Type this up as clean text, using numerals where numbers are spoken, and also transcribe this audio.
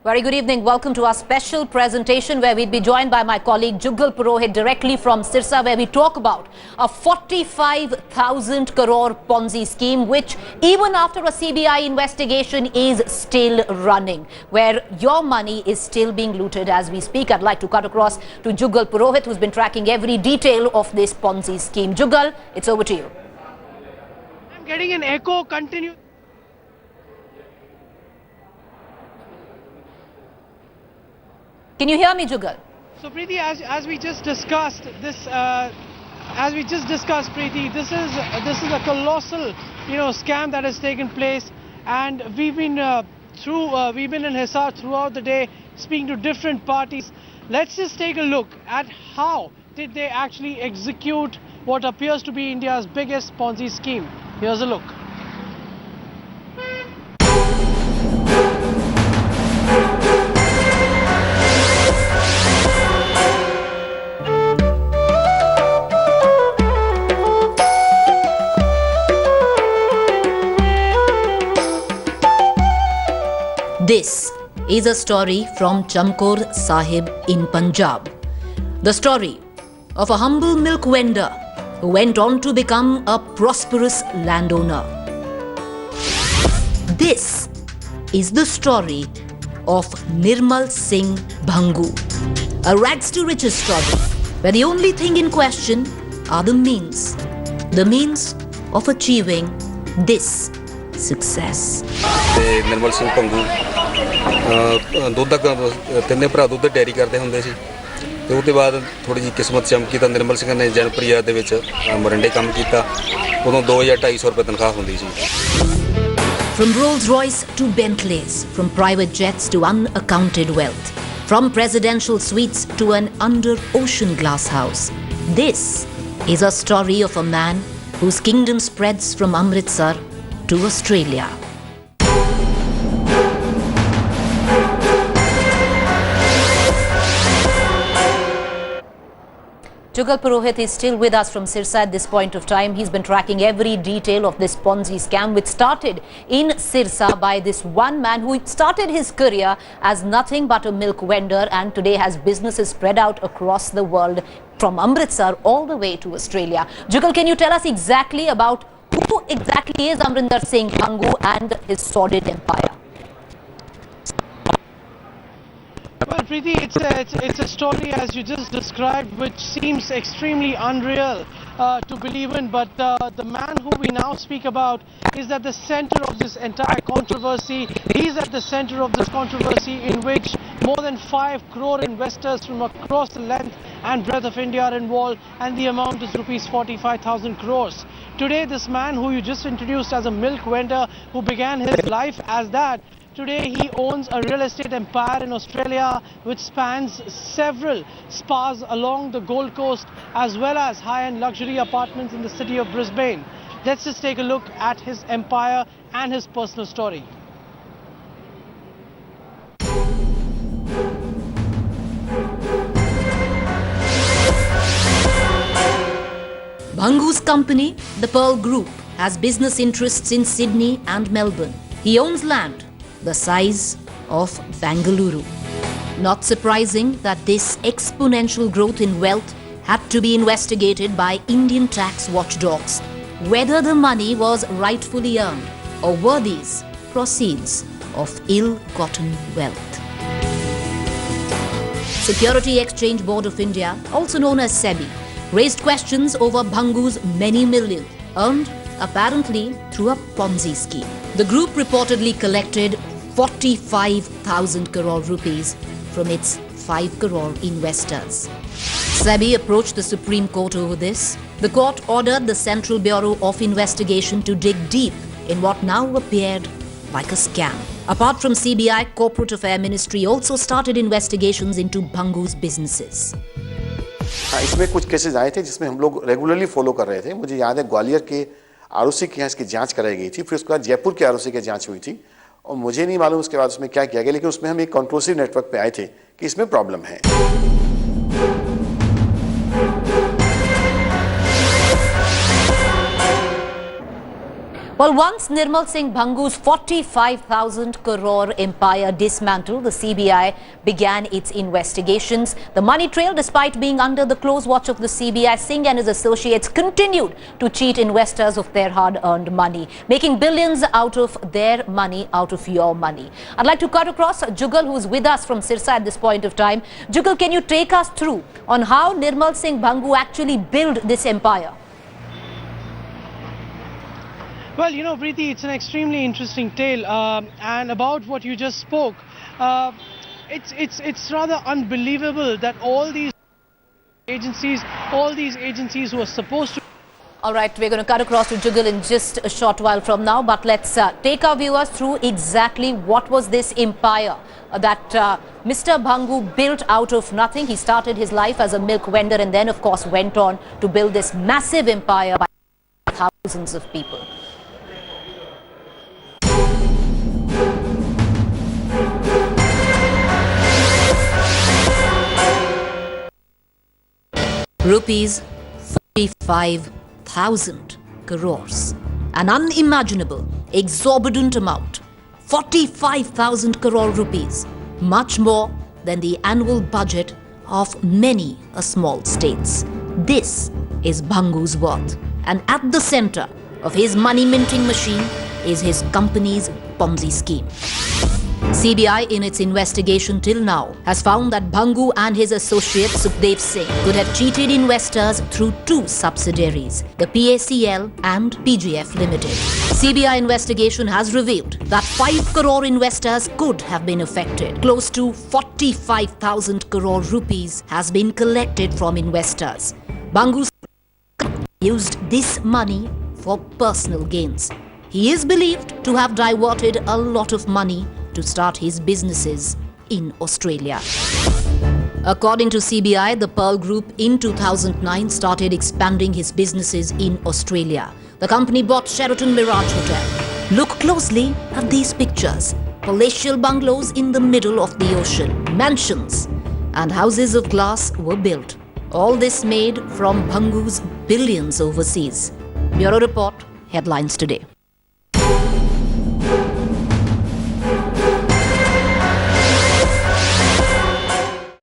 Very good evening. Welcome to our special presentation where we'd be joined by my colleague Jugal Purohit directly from Sirsa, where we talk about a 45,000 crore Ponzi scheme which even after a CBI investigation is still running, where your money is still being looted as we speak. I'd like to cut across to Jugal Purohit, who's been tracking every detail of this Ponzi scheme. Jugal, it's over to you. I'm getting an echo. Continue. Can you hear me, Jugal? So Preeti, as we just discussed this, Preeti, this is a colossal, scam that has taken place, and we've been in Hisar throughout the day, speaking to different parties. Let's just take a look at how did they actually execute what appears to be India's biggest Ponzi scheme. Here's a look. This is a story from Chamkaur Sahib in Punjab. The story of a humble milk vendor who went on to become a prosperous landowner. This is the story of Nirmal Singh Bhangoo, a rags to riches story where the only thing in question are the means of achieving this success. Nirmal Singh Bhangoo ਦੁੱਧ ਦਾ ਤਿੰਨੇ ਭਰਾ ਦੁੱਧ dairy ਕਰਦੇ ਹੁੰਦੇ ਸੀ ਤੇ ਉਹਦੇ ਬਾਅਦ ਥੋੜੀ ਜਿਹੀ ਕਿਸਮਤ ਚਮਕੀ ਤਾਂ ਨਿਰਮਲ ਸਿੰਘ ਨੇ ਜਨਪ੍ਰਿਆ ਦੇ ਵਿੱਚ ਮਰਿੰਡੇ ਕੰਮ ਕੀਤਾ ਉਦੋਂ 2250 ਰੁਪਏ ਤਨਖਾਹ ਹੁੰਦੀ ਸੀ From Rolls Royce to Bentleys, from private jets to unaccounted wealth, from presidential suites to an under-ocean glass house. This is a story of a man whose kingdom spreads from Amritsar to Australia. Jugal Purohit is still with us from Sirsa at this point of time. He's been tracking every detail of this Ponzi scam, which started in Sirsa by this one man who started his career as nothing but a milk vendor and today has businesses spread out across the world from Amritsar all the way to Australia. Jugal, can you tell us exactly about who exactly is Nirmal Singh Bhangoo and his sordid empire? Well, Preeti, it's a story as you just described, which seems extremely unreal to believe in. But the man who we now speak about is at the center of this entire controversy. He's at the center of this controversy in which more than 5 crore investors from across the length and breadth of India are involved, and the amount is rupees 45,000 crores. Today, this man who you just introduced as a milk vendor who began his life as that, today he owns a real estate empire in Australia which spans several spas along the Gold Coast as well as high-end luxury apartments in the city of Brisbane. Let's just take a look at his empire and his personal story. Bhangoo's company, the Pearl Group, has business interests in Sydney and Melbourne. He owns land the size of Bengaluru. Not surprising that this exponential growth in wealth had to be investigated by Indian tax watchdogs, whether the money was rightfully earned or were these proceeds of ill-gotten wealth. Security Exchange Board of India, also known as SEBI, raised questions over Bhangoo's many millions earned apparently through a Ponzi scheme. The group reportedly collected 45,000 crore rupees from its 5 crore investors. SEBI approached the Supreme Court over this. The court ordered the Central Bureau of Investigation to dig deep in what now appeared like a scam. Apart from CBI, Corporate Affairs Ministry also started investigations into Bhangoo's businesses. इसमें कुछ cases आए थे जिसमें हम लोग regularly follow कर रहे थे. मुझे याद है ग्वालियर के आरओसी के यहाँ इसकी जांच कराई गई थी, फिर उसके बाद जयपुर के आरओसी की जांच हुई थी और मुझे नहीं मालूम उसके बाद उसमें क्या किया गया, लेकिन उसमें हम एक कंक्लूसिव नेटवर्क पे आए थे कि इसमें प्रॉब्लम है. Well, once Nirmal Singh Bhangoo's 45,000 crore empire dismantled, the CBI began its investigations. The money trail, despite being under the close watch of the CBI, Singh and his associates continued to cheat investors of their hard-earned money, making billions out of their money, out of your money. I'd like to cut across Jugal, who is with us from Sirsa at this point of time. Jugal, can you take us through on how Nirmal Singh Bhangoo actually built this empire? Well, you know, Preeti, it's an extremely interesting tale, and about what you just spoke, it's rather unbelievable that all these agencies who are supposed to. All right, we're going to cut across to Jugal in just a short while from now, but let's take our viewers through exactly what was this empire that Mr. Bhangoo built out of nothing. He started his life as a milk vendor and then, of course, went on to build this massive empire by thousands of people. Rupees 45,000 crores. An unimaginable, exorbitant amount. 45,000 crore rupees. Much more than the annual budget of many small states. This is Bhangoo's worth. And at the center of his money minting machine is his company's Ponzi scheme. CBI, in its investigation till now, has found that Bhangoo and his associate Sukhdev Singh could have cheated investors through two subsidiaries, the PACL and PGF Limited. CBI investigation has revealed that 5 crore investors could have been affected. Close to 45,000 crore rupees has been collected from investors. Bhangoo used this money for personal gains. He is believed to have diverted a lot of money to start his businesses in Australia. According to CBI, the Pearl Group in 2009 started expanding his businesses in Australia. The company bought Sheraton Mirage Hotel. Look closely at these pictures. Palatial bungalows in the middle of the ocean, mansions and houses of glass were built. All this made from Bhangoo's billions overseas. Bureau Report, headlines today.